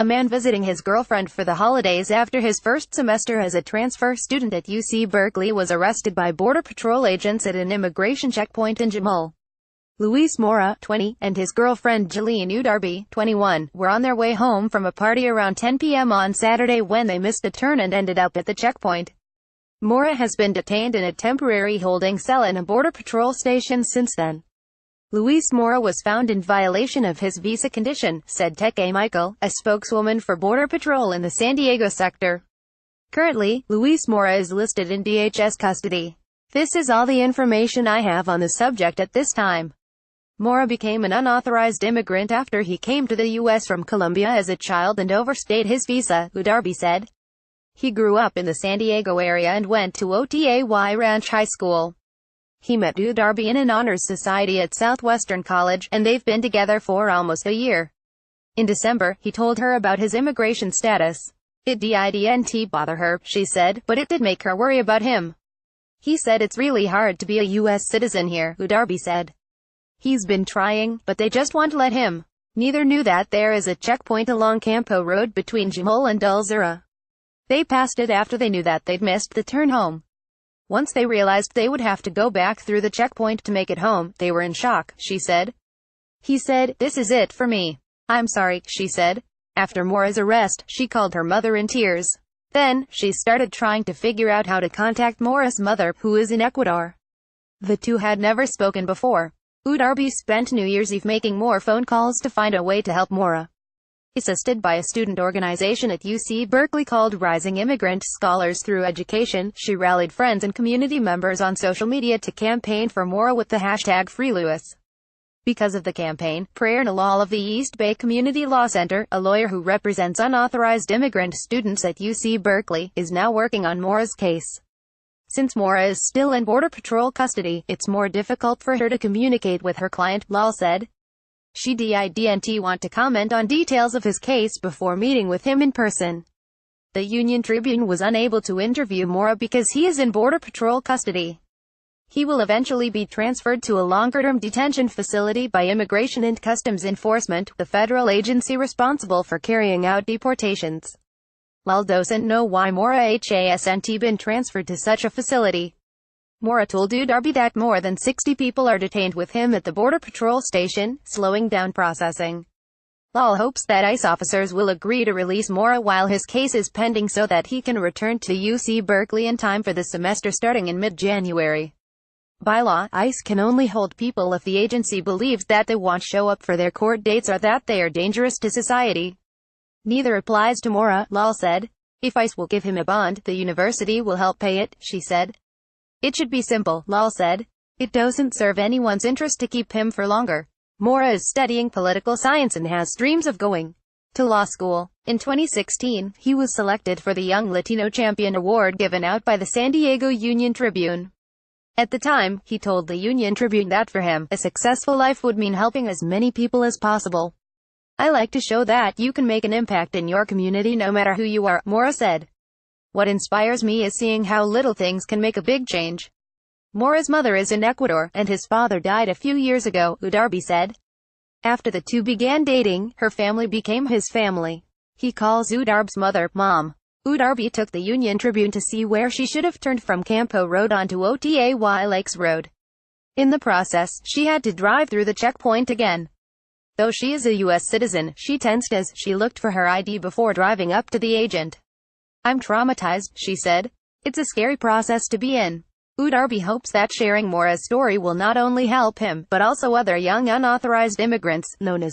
A man visiting his girlfriend for the holidays after his first semester as a transfer student at UC Berkeley was arrested by Border Patrol agents at an immigration checkpoint in Jamul. Luis Mora, 20, and his girlfriend Jeline Udarbi, 21, were on their way home from a party around 10 p.m. on Saturday when they missed a turn and ended up at the checkpoint. Mora has been detained in a temporary holding cell in a Border Patrol station since then. Luis Mora was found in violation of his visa condition, said Teke Michael, a spokeswoman for Border Patrol in the San Diego sector. Currently, Luis Mora is listed in DHS custody. This is all the information I have on the subject at this time. Mora became an unauthorized immigrant after he came to the U.S. from Colombia as a child and overstayed his visa, Udarbi said. He grew up in the San Diego area and went to Otay Ranch High School. He met Udarbi in an honors society at Southwestern College, and they've been together for almost a year. In December, he told her about his immigration status. It didn't bother her, she said, but it did make her worry about him. He said it's really hard to be a U.S. citizen here, Udarbi said. He's been trying, but they just won't let him. Neither knew that there is a checkpoint along Campo Road between Jamul and Dulzura. They passed it after they knew that they'd missed the turn home. Once they realized they would have to go back through the checkpoint to make it home, they were in shock, she said. He said, "This is it for me. I'm sorry," she said. After Mora's arrest, she called her mother in tears. Then, she started trying to figure out how to contact Mora's mother, who is in Ecuador. The two had never spoken before. Udarbi spent New Year's Eve making more phone calls to find a way to help Mora. Assisted by a student organization at UC Berkeley called Rising Immigrant Scholars Through Education, she rallied friends and community members on social media to campaign for Mora with the hashtag #FreeLuis. Because of the campaign, Prayer Nalal of the East Bay Community Law Center, a lawyer who represents unauthorized immigrant students at UC Berkeley, is now working on Mora's case. Since Mora is still in Border Patrol custody, it's more difficult for her to communicate with her client, Lal said. She didn't want to comment on details of his case before meeting with him in person. The Union Tribune was unable to interview Mora because he is in Border Patrol custody. He will eventually be transferred to a longer-term detention facility by Immigration and Customs Enforcement, the federal agency responsible for carrying out deportations. Lal doesn't know why Mora hasn't been transferred to such a facility. Mora told Udarbi that more than 60 people are detained with him at the Border Patrol station, slowing down processing. Lal hopes that ICE officers will agree to release Mora while his case is pending so that he can return to UC Berkeley in time for the semester starting in mid-January. By law, ICE can only hold people if the agency believes that they won't show up for their court dates or that they are dangerous to society. Neither applies to Mora, Lal said. If ICE will give him a bond, the university will help pay it, she said. It should be simple, Lal said. It doesn't serve anyone's interest to keep him for longer. Mora is studying political science and has dreams of going to law school. In 2016, he was selected for the Young Latino Champion Award given out by the San Diego Union Tribune. At the time, he told the Union Tribune that for him, a successful life would mean helping as many people as possible. I like to show that you can make an impact in your community no matter who you are, Mora said. What inspires me is seeing how little things can make a big change. Mora's mother is in Ecuador, and his father died a few years ago, Udarbi said. After the two began dating, her family became his family. He calls Udarbi's mother, Mom. Udarbi took the Union Tribune to see where she should have turned from Campo Road onto Otay Lakes Road. In the process, she had to drive through the checkpoint again. Though she is a U.S. citizen, she tensed as she looked for her ID before driving up to the agent. I'm traumatized, she said. It's a scary process to be in. Udarbi hopes that sharing Mora's story will not only help him, but also other young unauthorized immigrants, known as